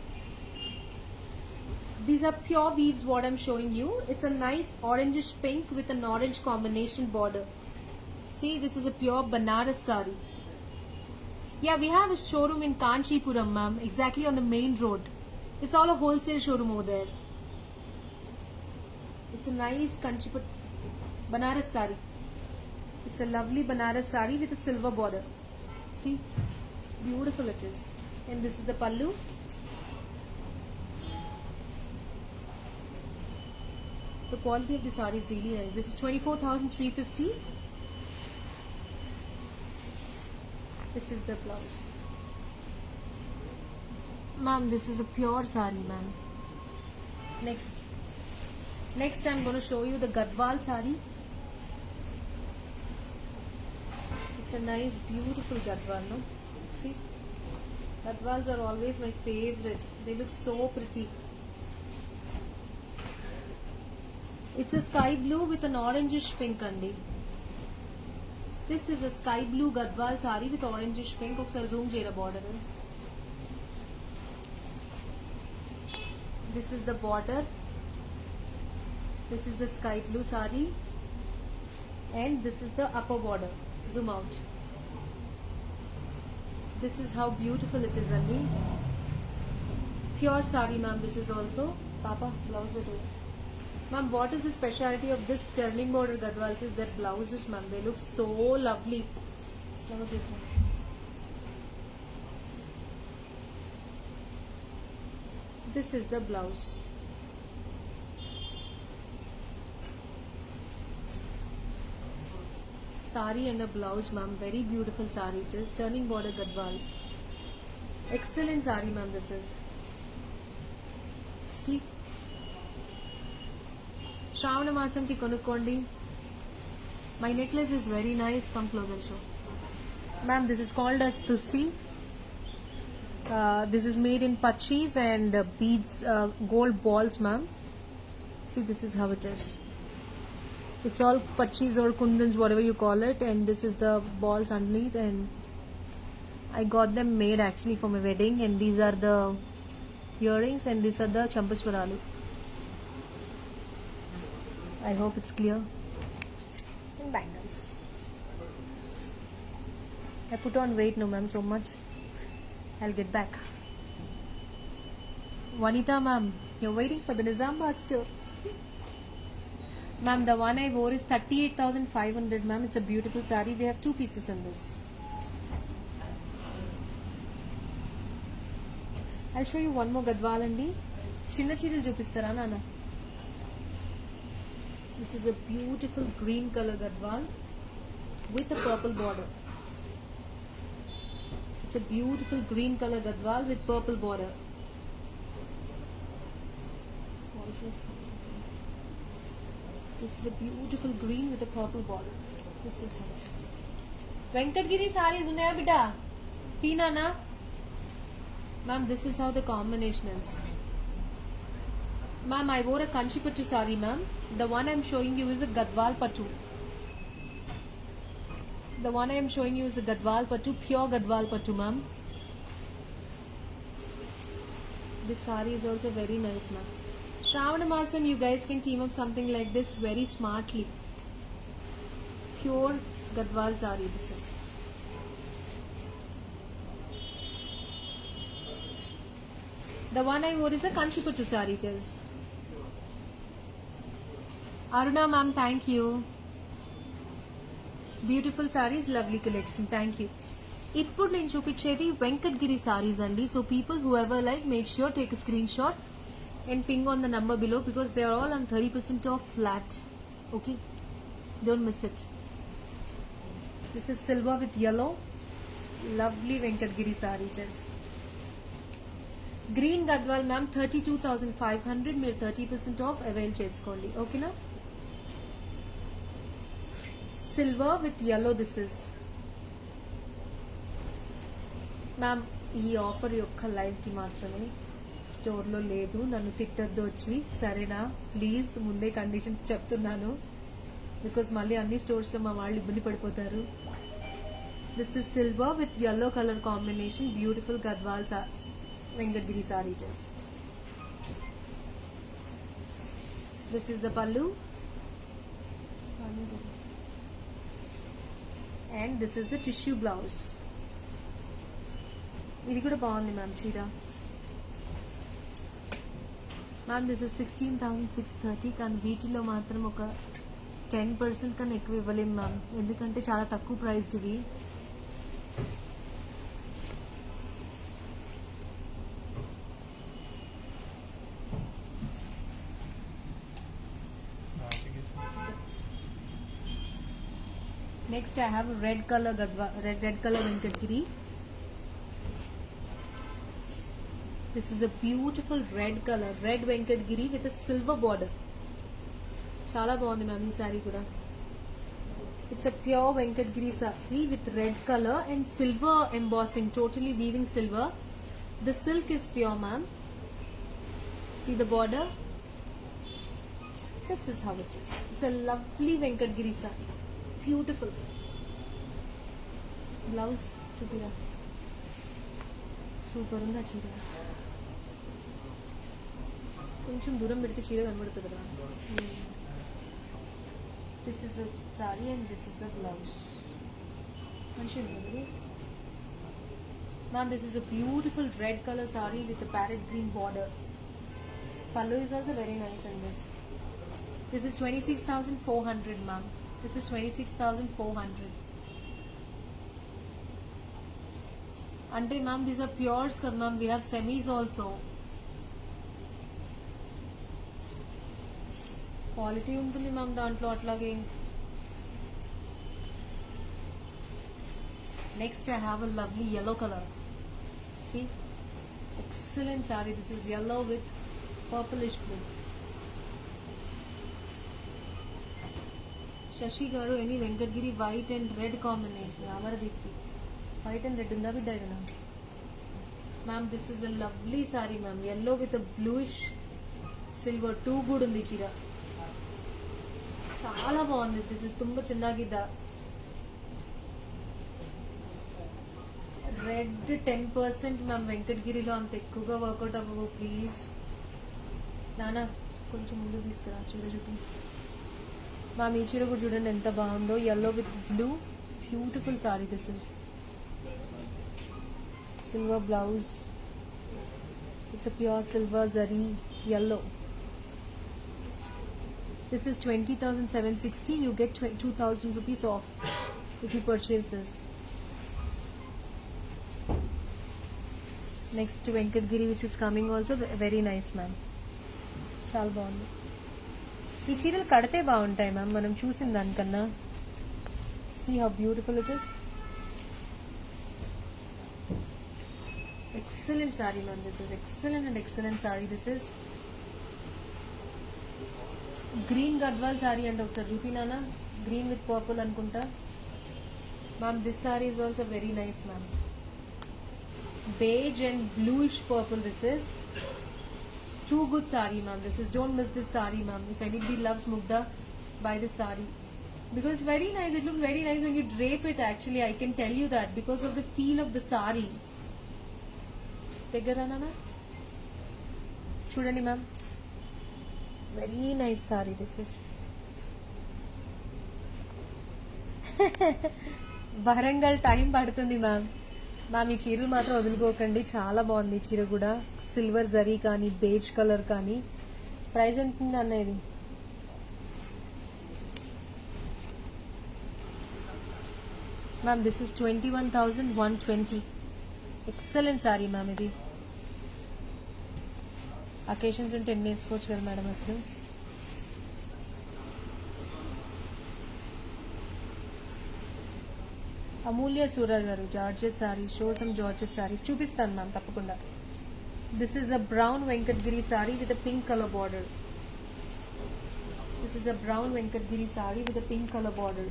These are pure weaves what I'm showing you. It's a nice orangish pink with an orange combination border. See, this is a pure Banaras saree. Yeah, we have a showroom in Kanchipuram, ma'am, exactly on the main road. It's all a wholesale showroom over there. It's a nice Kanchipuram Banaras saree. It's a lovely Banaras saree with a silver border. See, beautiful it is. And this is the pallu. The quality of the saree is really nice. This is 24,350. This is the blouse. Ma'am, this is a pure saree, ma'am. Next I'm going to show you the Gadwal saree. It's a nice, beautiful Gadwal, no? See? Gadwals are always my favorite. They look so pretty. It's a sky blue with an orangish pink, Andy. This is a sky blue Gadwal saree with orangish pink. Oksaari zoom cheyra border. This is the border. This is the sky blue saree. And this is the upper border. Zoom out. This is how beautiful it is, Andy. Pure saree, ma'am. This is also. Papa, blouse will do. Ma'am, what is the speciality of this turning border Gadwals is their blouses, ma'am. They look so lovely. This is the blouse. Sari and a blouse, ma'am. Very beautiful sari it is. Turning border Gadwal. Excellent sari, ma'am. This is. See. Shravana Masam ki konukondi. My necklace is very nice. Come closer and show. Ma'am, this is called as Tussi. This is made in pachis and beads, gold balls, ma'am. See, this is how it is. It's all pachis or kundans, whatever you call it, and this is the balls underneath. And I got them made actually for my wedding. And these are the earrings, and these are the champaswaralu. I hope it's clear. And bangles. I put on weight, no ma'am, so much. I'll get back. Vanita ma'am, you're waiting for the Nizamabad store. Ma'am, the one I wore is 38,500, ma'am. It's a beautiful sari. We have 2 pieces in this. I'll show you one more gadwal andi. చిన్న చీరలు చూపిస్తారా నాన్న? This is a beautiful green color gadwal with a purple border. It's a beautiful green color gadwal with purple border. This is a beautiful green with a purple border. This is how it is. Venkatgiri sarees unnaya bita? Tina na? Ma'am, this is how the combination is. Ma'am, I wore a Kanchi Pattu saree, ma'am. The one I am showing you is a Gadwal Pattu. The one I am showing you is a Gadwal Pattu, pure Gadwal Pattu, ma'am. This saree is also very nice, ma'am. Shravana Masam, you guys can team up something like this very smartly. Pure Gadwal saree, this is. The one I wore is a Kanchi Pattu saree, guys. Aruna ma'am, thank you. Beautiful sarees, lovely collection. Thank you. ఇప్పుడు నేను చూపించేది Venkatagiri sarees అండి. So people whoever like, make sure take a screenshot and ping on the number below because they are all on 30% off flat. Okay, don't miss it. This is silver with yellow. Lovely Venkatgiri saree it is. Green Gadwal ma'am 32,500. మీరు 30% off avail చేసుకోండి. ఓకేనా? Silver with yellow this is. Ma'am ఈ offer యొక్క లైవ్కి మాత్రమే, స్టోర్లో లేదు. నన్ను తిట్టద్దు వచ్చి, సరేనా? ప్లీజ్ ముందే కండిషన్ చెప్తున్నాను బికాజ్ మళ్ళీ అన్ని స్టోర్స్లో మా వాళ్ళు ఇబ్బంది పడిపోతారు. This is silver with yellow colour combination. Beautiful Gadwal Venkatgiri saree it is. This is the pallu. And this is the tissue blouse. ఇది కూడా బాగుంది మ్యామ్ చీర. Ma'am this is 16,630. కానీ వీటిలో మాత్రం ఒక 10% కన్నా ఎక్కువ ఇవ్వలేము మ్యామ్, ఎందుకంటే చాలా తక్కువ ప్రైస్డ్ ఇవి. Next I have a red color Venkatgiri. This is a beautiful red color, red Venkatgiri with a silver border. Chala bagundi ma'am ee saree kuda. It's a pure Venkatgiri saree with red color and silver embossing, totally weaving silver. The silk is pure ma'am. See the border? This is how it is. It's a lovely Venkatgiri saree. Beautiful. Blouse చూపిరా, super ఉంది ఆ చీర. కొంచెం దూరం పెడితే చీర కనబడుతుంది కదా. This is a sari and this is a blouse. మంచిగా ఉంది ma'am. This is a beautiful red colour sari with parrot green border. Pallu is also very nice and this is 26,400 ma'am. This is 26,400. అంటే మ్యామ్ దీస్ ఆర్ ప్యూర్స్ కదా ma'am. We have semis also. Quality ఉంటుంది ma'am దాంట్లో అట్లాగే. Next I have a lovely yellow color. See, excellent saree. This is yellow with purplish blue. Shashi garu any Venkatagiri white and red combination. Amaradeepti white and red ఉందా బిడ్డ? Ma'am this is a lovely sari ma'am. yellow with a bluish silver too కూడా ఉంది చీర. చాలా బాగుంది. This is ತುಂಬ ಚೆನ್ನಾಗಿದ್ದ. Red 10% ma'am. వెంకటగిరిలో అంత ఎక్కువగా వర్కౌట్ అవ్వవు ప్లీజ్. నానా కొంచెం ముందు తీసుకురా చీర చూపి. మ్యామ్ ఈ చీర కూడా చూడండి ఎంత బాగుందో. yellow with blue, beautiful sorry. This is silver blouse. It's a pure silver zari yellow. This is 20,760. You get 2,000 rupees off if you purchase this. Next Venkatagiri which is coming also very nice ma'am. చాలా బాగుంది. ఈ చీరలు కడితే బాగుంటాయి ma'am మనం చూసిన దానికన్నా. See how beautiful it is. Excellent sari ma'am. This is excellent and excellent sari. This is green Gadwal sari అంటే ఒకసారి చూపినానా. గ్రీన్ విత్ పర్పుల్ అనుకుంటా ma'am. This sari is also very nice ma'am. Beige and bluish purple this is. Too good saree ma'am. This is, don't miss this saree ma'am. If anybody loves Mugda, buy this saree because it's very nice. It looks very nice when you drape it actually. I can tell you that because of the feel of the saree. Tegaranana chudandi ma'am. Very nice saree this is. Varangal time padutundi ma'am. Ma'am ఈ చీరలు మాత్రం వదులుకోకండి. చాలా బాగుంది ఈ చీర కూడా. Silver zari కానీ beige colour కానీ. ప్రైస్ ఎంత ఉంది అన్న ఇది? Ma'am this is 21,120. Excellent sari ma'am. ఇది అకేషన్స్ ఉంటే ఎన్ని వేసుకోవచ్చు కదా మేడం అసలు. అమూల్య సూరా గారు georgette sorry. Show some georgette saris చూపిస్తాను మ్యామ్ తప్పకుండా. This is a brown Venkatagiri sorry with a pink colour border. This is a brown Venkatagiri sorry with a pink colour border.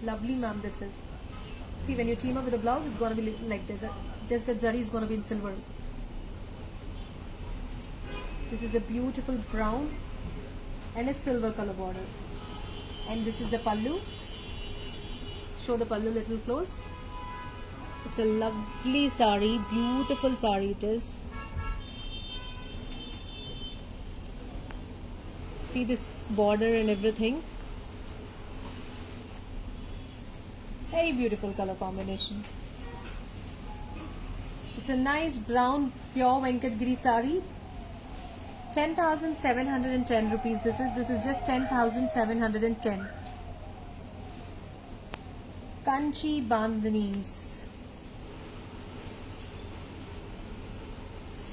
Lovely ma'am. This is, see when you team up with the blouse it's going to be like this. Just the zari is going to be in silver. This is a beautiful brown and a silver color border. And this is the pallu. Show the pallu little close. It's a lovely sari, beautiful sari it is. See this border and everything. Very beautiful color combination. It's a nice brown pure Venkatgiri sari. 10,710 rupees. This is just 10,710. Kanchi bandhanis.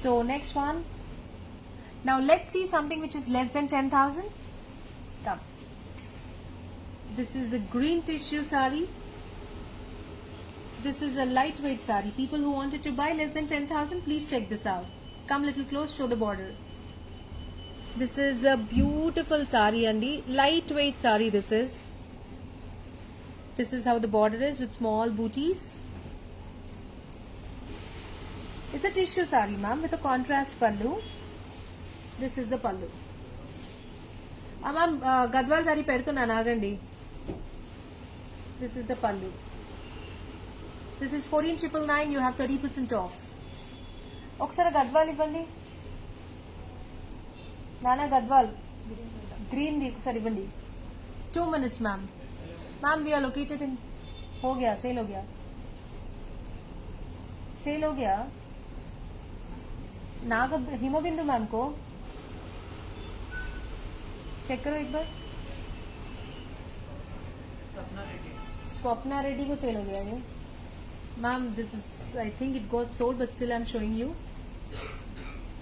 So next one. Now let's see something which is less than 10,000. Come. This is a green tissue sari. This is a lightweight sari. People who wanted to buy less than 10,000, please check this out. Come little close, show the border. This is a beautiful sari andi. Lightweight sari this is. This is how the border is with small booties. It's a tissue sari ma'am with a contrast pallu. This is the pallu. Ma'am Gadwal sari pedutuna nagandi. This is the pallu. This is 14,999. You have 30% off. ఒకసారి గద్వాల్ ఇవ్వండి నానా. Gadwal green the ఒకసారి ఇవ్వండి. 2 minutes ma'am. Ma'am we are located in. हो गया cell हो गया. Cell हो गया. नाग हिमबिंदु मैम को चेक करो एक बार. स्वप्ना रेड्डी को सेल हो गया ये. Ma'am, this is, I think it got sold, but still I'm showing you.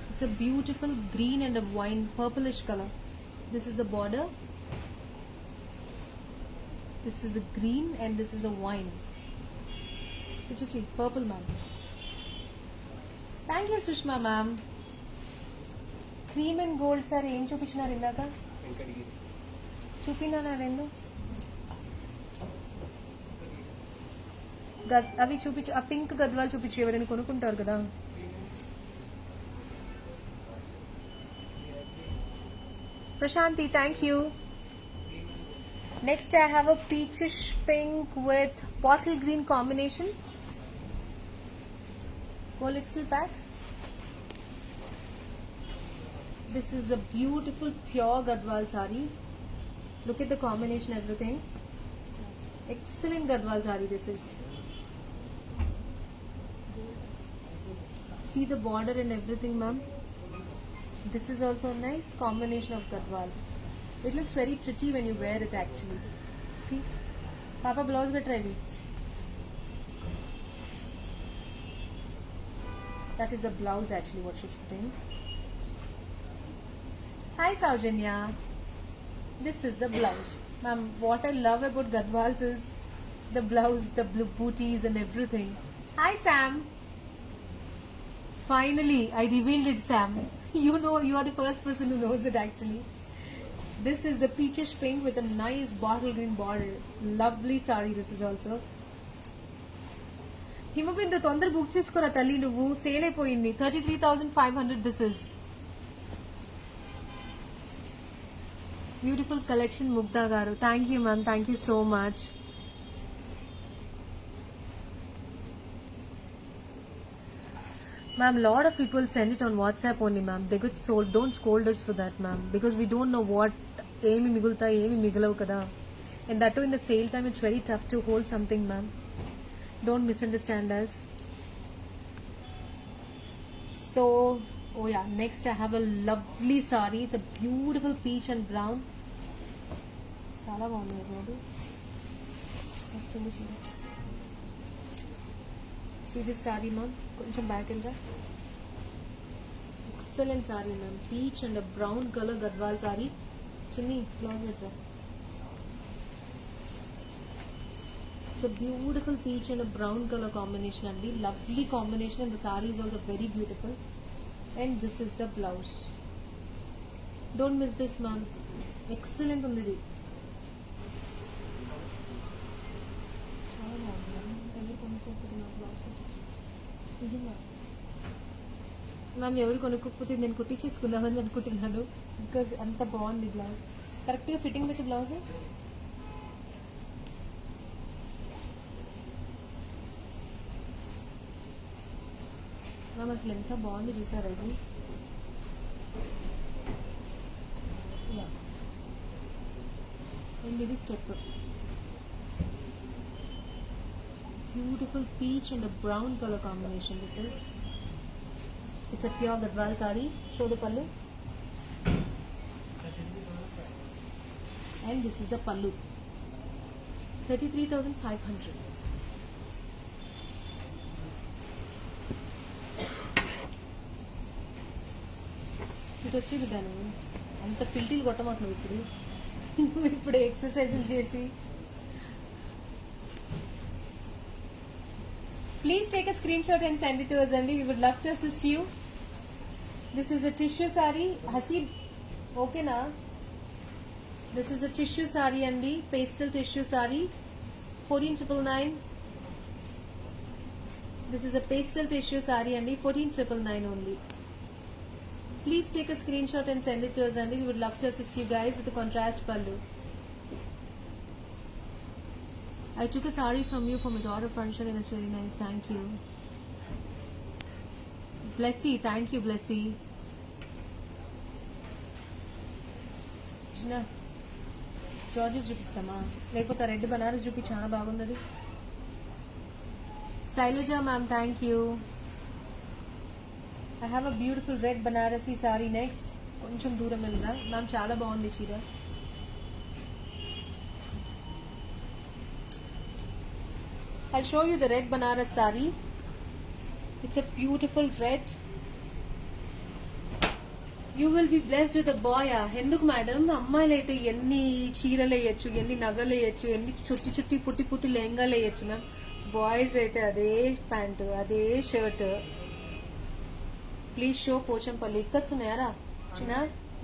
It's a beautiful green and a wine purplish color. This is the border. This is the green and this is a wine. Purple ma'am. Thank you Sushma ma'am. Cream and gold sari em చూపించినారు ఇందాక. చూపినానా రెండు అవి చూపించు. ఆ pink Gadwal చూపించు, ఎవరైనా కొనుక్కుంటారు కదా. Prashanti, thank you. Next I have a peachish pink with bottle green combination. Go little back. This is a beautiful pure Gadwal sari. Look at the combination, everything. Excellent Gadwal sari this is. See the border and everything ma'am. This is also a nice combination of Gadwal. It looks very pretty when you wear it actually. See, Papa blouse be ready. That is the blouse actually what she's putting. Hi Saujanya. This is the blouse. Ma'am, what I love about Gadwals is the blouse, the blue booties and everything. Hi Sam. Finally, I revealed it, Sam. You know, you are the first person who knows it actually. This is the peachish pink with a nice bottle green border. Lovely saree this is also. Himabindu తొందర book చేసుకోరా తల్లి నువ్వు, sale అయిపోయింది. 33,500 this is. Beautiful collection ముగ్ధా గారు. Thank you ma'am, thank you so much. Ma'am, lot of people send it on WhatsApp only, ma'am. They get sold. Don't scold us for that, ma'am, because we don't know what ఏమి మిగులుతాయి ఏమి మిగలవు కదా. And that too in the sale time, it's very tough to hold something, ma'am. Don't misunderstand us. So, oh yeah, next I have a lovely saree. It's a beautiful peach and brown. చాలా బాగుంది బాబు. See this saree, ma'am. కొంచెం back వెళ్ళరా. Excellent saree, ma'am. Peach and a brown color Gadwal saree. చిన్ని blouse పెట్టరా. It's a beautiful peach and a brown color combination and the lovely combination, and the saree is also very beautiful. And this is the blouse. Don't miss this, ma'am. Excellent undi idi. Ma'am ఎవరు కొనుక్కోకపోతే నేను కుట్టించేసుకుందామని అనుకుంటున్నాను, because అంత బాగుంది blouse. కరెక్ట్గా fitting పెట్టి blouse. Ma'am అసలు ఎంత బాగుంది చూసారా ఇది. అండ్ ఇది step. Beautiful peach and a brown color combination this is. It's a pure Gadwal saree. Show the pallu. And this is the pallu. 33,500. ఇటు వచ్చి బిడ్డాను అంత ఫిల్టీలు కొట్టమాకు నువ్వు ఇప్పుడు ఎక్సర్సైజులు చేసి. Please take a screenshot and send it to us, Andy. We would love to assist you. This is a tissue saree. Hasib, okay na? This is a tissue saree, Andy. Pastel tissue saree. 14,999. This is a pastel tissue saree, Andy. 14,999 only. Please take a screenshot and send it to us, Andy. We would love to assist you guys with the contrast pallu. I took a saree from you for my daughter function and it's very nice. Thank you. Blessy, thank you, Blessy. చిన్న జార్జెస్ చూపిస్తామా లేకపోతే red Banaras చూపి చాలా బాగుంది అది. Shailaja ma'am, thank you. I have a beautiful red Banarasi saree next. కొంచెం దూరం వెళ్ళరా ma'am, చాలా బాగుంది చీర. I'll show you the red Banaras saree. It's a beautiful red. You will be blessed with a boy. ఎందుకు మేడం, అమ్మాయిలు అయితే ఎన్ని చీరలు వేయచ్చు, ఎన్ని నగలు వేయచ్చు, ఎన్ని చుట్టి చుట్టి పుట్టి పుట్టి లెహంగాలు వేయచ్చు మ్యామ్. బాయ్స్ అయితే అదే ప్యాంటు అదే shirt. Please show Pochampally. Ikkats ఉన్నాయారా చిన్న,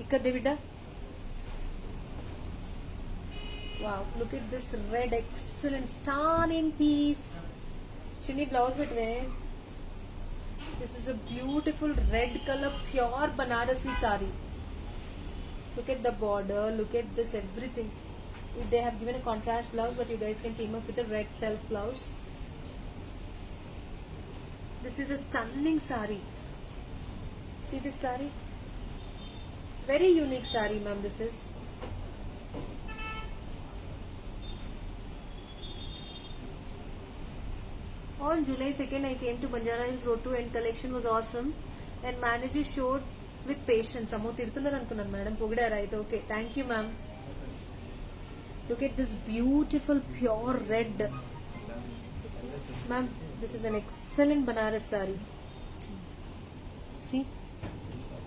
ఇక్కద్దే బిడ్డ. Wow, look at this red, excellent, stunning piece. Chinny blouse between. This is a beautiful red color, pure Banarasi saree. Look at the border, look at this, everything. They have given a contrast blouse, but you guys can team up with a red self blouse. This is a stunning saree. See this saree? Very unique saree, ma'am, this is. On July 2nd, I came to Banjara Hills Road 2 and collection was awesome and manager showed with patience. Ammo tirtunnadu anukunnanu madam, pogidara aithe. Okay, thank you ma'am. Look at this beautiful pure red. Ma'am, this is an excellent Banaras saree. see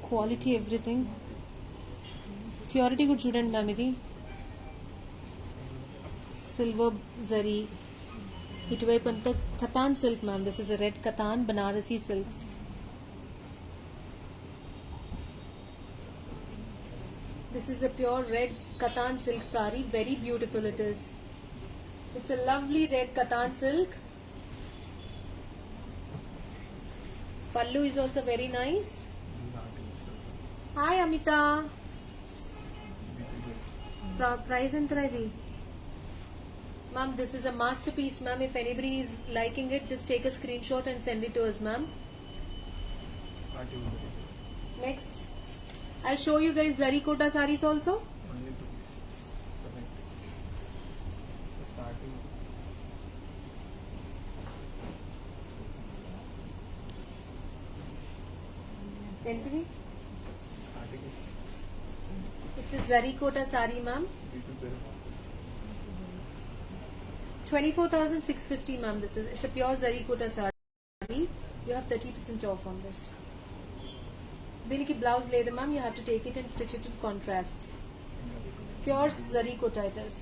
quality everything purity కూడా చూడండి ma'am ఇది silver zari ఇటువైపు అంతా katan silk ma'am this is a red katan Banarasi silk this is a pure red katan silk sorry very beautiful it is it's a lovely red katan silk pallu is also very nice. Hi Amita. Price enter idi ma'am, this is a masterpiece ma'am. If anybody is liking it, just take a screenshot and send it to us ma'am. Next I'll show you guys zari kota sarees also. Only 2 pieces. Starting. Entry. Starting. It's a zari kota saree ma'am. 24,650 ma'am. This is, it's a pure zari kota saree. You have 30% off on this. దీనికి blouse లేదు ma'am, you have to take it and stitch it in contrast. Pure zari Kota it is.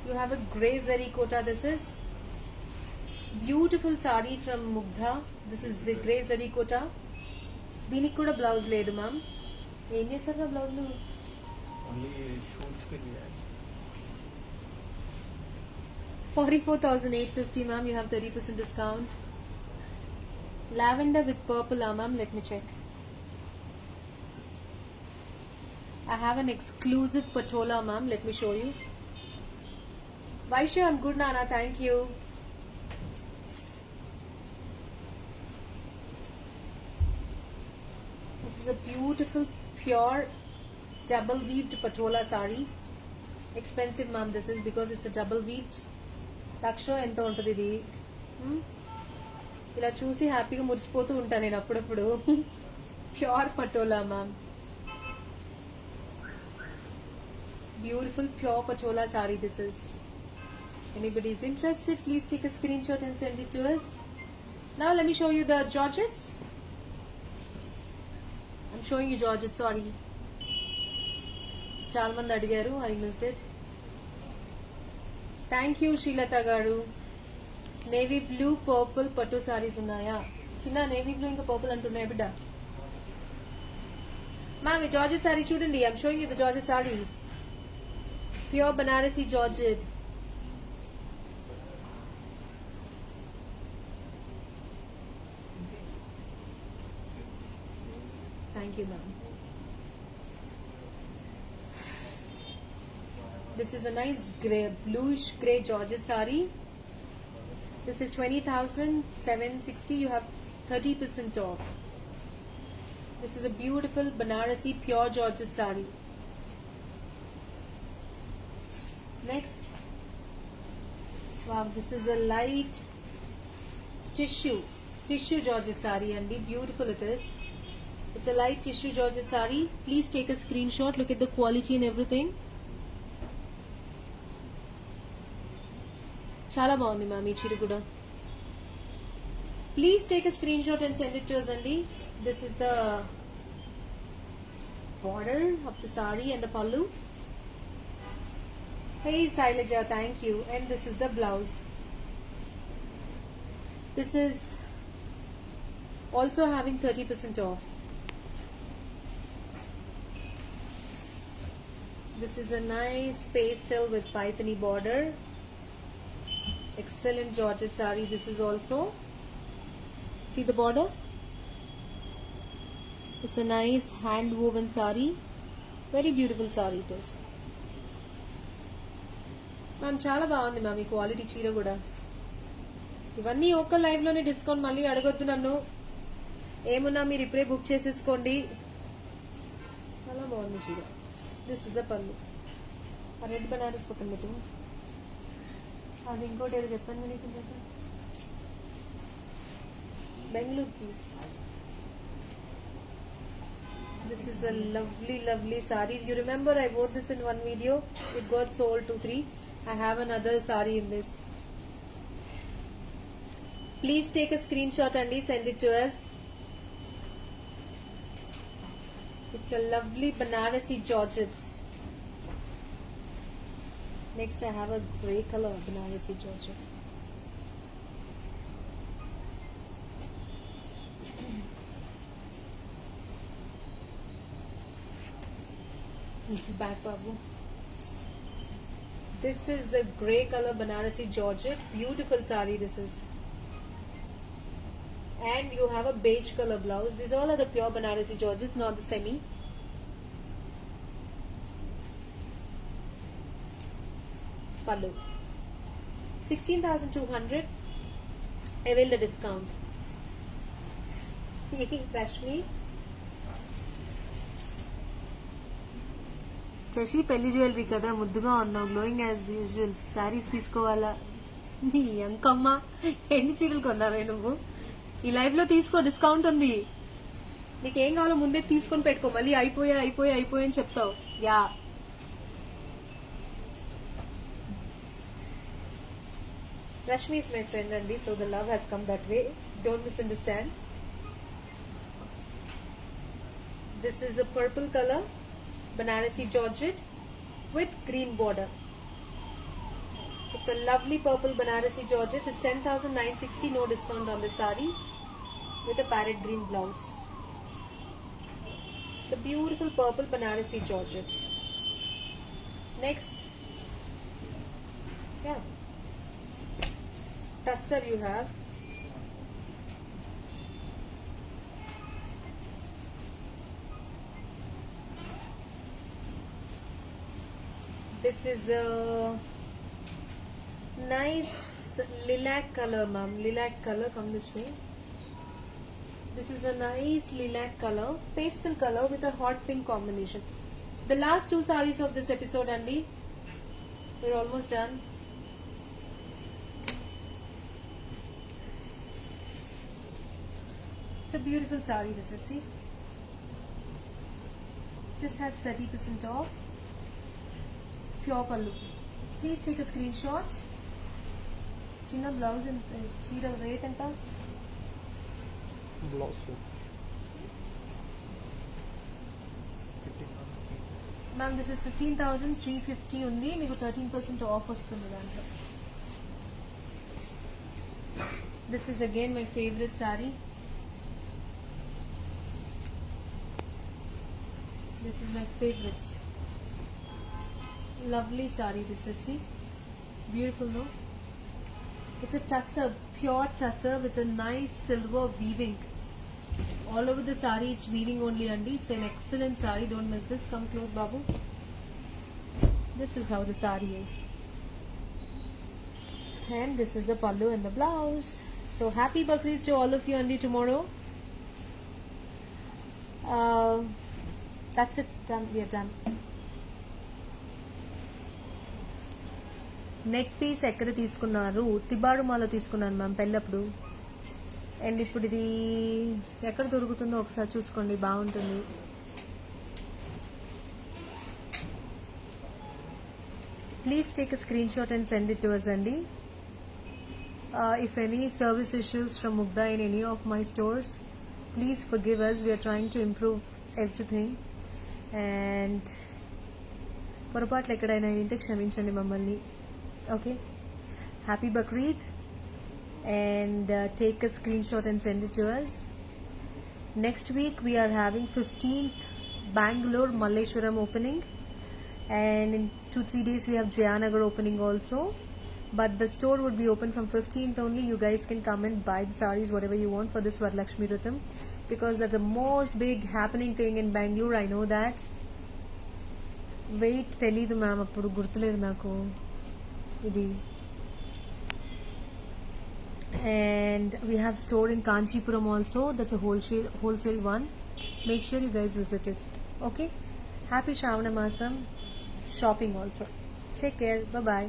You have a grey zari kota. This is beautiful saree from Mugdha. This is grey zari kota. దీనికి కూడా blouse లేదు ma'am. ఏం చేశారు blouse? Only shoots के लिए है. 44,850 ma'am. You have 30% discount. Lavender with purple ma'am. Let me check. I have an exclusive patola ma'am. Let me show you. Vaishya, I'm good Nana. Thank you. This is a beautiful pure double weaved patola saree. Expensive ma'am this is because it's a double weaved. లక్ష ఎంత ఉంటుంది ఇది? ఇలా చూసి హ్యాపీగా మురిసిపోతూ ఉంటాను నేను అప్పుడప్పుడు. Pure patola ma'am. Beautiful pure patola sorry this is. Anybody is interested please take a screenshot and send it to us. Now let me show you the georgettes. I'm showing you georgettes. Sorry, చాలా మంది అడిగారు, I missed it. Thank you Srilatha garu. Navy blue purple పట్టు సారీస్ ఉన్నాయా? చిన్న navy blue ఇంకా purple అంటున్నాయి బిడ్డ. Ma'am ఈ జార్జెట్ సారీ చూడండి. I'm showing you the georgette saris. Pure Banarasi georgette. Thank you ma'am. This is a nice grey, bluish grey georgette saree. This is 20,760. You have 30% off. This is a beautiful Banarasi pure georgette saree. Next, wow, this is a light tissue georgette saree, and beautiful it is. It's a light tissue georgette saree. Please take a screenshot. Look at the quality and everything. చాలా బాగుంది ma'am ఈ చీర కూడా. Please take a screenshot and send it to us అండి. This is the border of the sari and the pallu. Hey Shailaja, thank you. And this is the blouse. This is also having 30% off. This is a nice pastel with paithani border. Excellent georgette saree. This is also, see the border, it's a nice hand woven saree. Very beautiful saree it is. Ma'am చాలా బాగుంది ma'am ఈ quality చీర కూడా. ఇవన్నీ ఒక live లోనే discount, మళ్ళీ అడగొద్దు నన్ను. ఏమున్నా మీరు ఇప్పుడే బుక్ చేసేసుకోండి. చాలా బాగుంది చీర. దిస్ ఇస్ ద పల్లు. ఆ రెడ్ బనారస్ పక్కన పెట్టు. అది ఇంకోటి ఏదో చెప్పండి నీకు బెంగళూరుకి. This is a lovely lovely sorry. You remember I wore this in one video. It got sold 2-3. I have another sari in this. Please take a screenshot and send it to us. It's a lovely Banarasi Georgettes. Next I have a grey color Banarasi Georgette. Back Babu. This is the grey color Banarasi Georgette. Beautiful sari this is. And you have a beige color blouse. These all are the pure Banarasi Georgettes, not the semi. Pallu 16,200. Avail the discount. Rashmi. Shashi పెళ్లి jewellery కదా ముద్దుగా ఉన్నావు glowing as usual saris తీసుకోవాలా నీ అంకమ్మ ఎన్ని చీరలు కొన్నావే నువ్వు ఈ లైవ్ లో తీసుకో డిస్కౌంట్ ఉంది నీకేం కావాలో ముందే తీసుకొని పెట్టుకో మళ్ళీ అయిపోయా అని చెప్తావు yeah Rashmi is my friend Andy, so the love has come that way. Don't misunderstand. This is a purple color Banarasi Georgette with green border. It's a lovely purple Banarasi Georgette. It's 10,960, no discount on the sari, with a parrot green blouse. It's a beautiful purple Banarasi Georgette. Next, yeah, tussar you have. This is a nice lilac color, ma'am. Lilac color, come this way. This is a nice lilac color, pastel color with a hot pink combination. The last two sarees of this episode, Andy. We're almost done. It's a beautiful saree, this is, see. This has 30% off. Pure pallu. Please take a screenshot. Chinna blouse and cheera rate enta? Blouse. Ma'am, this is 15,350 undi. Meeku 13% off vastundi dantlo. This is again my favorite saree. This is my favorite. Lovely saree this is, see. Beautiful, no? It's a tussar, pure tussar with a nice silver weaving. All over the saree it's weaving only, Andy. It's an excellent saree. Don't miss this. Come close, Babu. This is how the saree is. And this is the pallu and the blouse. So happy Bakrid to all of you, Andy, tomorrow. That's it. Done. We are done. Neck piece ఎక్కడ తీసుకున్నారు తిబాడుమాలో తీసుకున్నాను ma'am పెళ్ళప్పుడు and ఇప్పుడు ఇది ఎక్కడ దొరుకుతుందో ఒకసారి చూసుకోండి బాగుంటుంది please take a screenshot and send it to us అండి if any service issues from Mugdha in any of my stores please forgive us. We are trying to improve everything and పొరపాట్లు ఎక్కడైనా ఏంటి క్షమించండి మమ్మల్ని. Okay, happy Bakrid and take a screenshot and send it to us. Next week we are having 15th Bangalore Malleshwaram opening and in 2-3 days we have Jayanagar opening also, but the store would be open from 15th only. You guys can come and buy the sarees whatever you want for this Varalakshmi Rutham because that's the most big happening thing in Bangalore. I know that. Wait, తెలియదు ma'am అప్పుడు గుర్తులేదు నాకు ఇది. And we have store in Kanchipuram also. That's a wholesale one. Make sure you guys visit it. Okay. Happy Shravana Masam shopping also. Take care. Bye bye.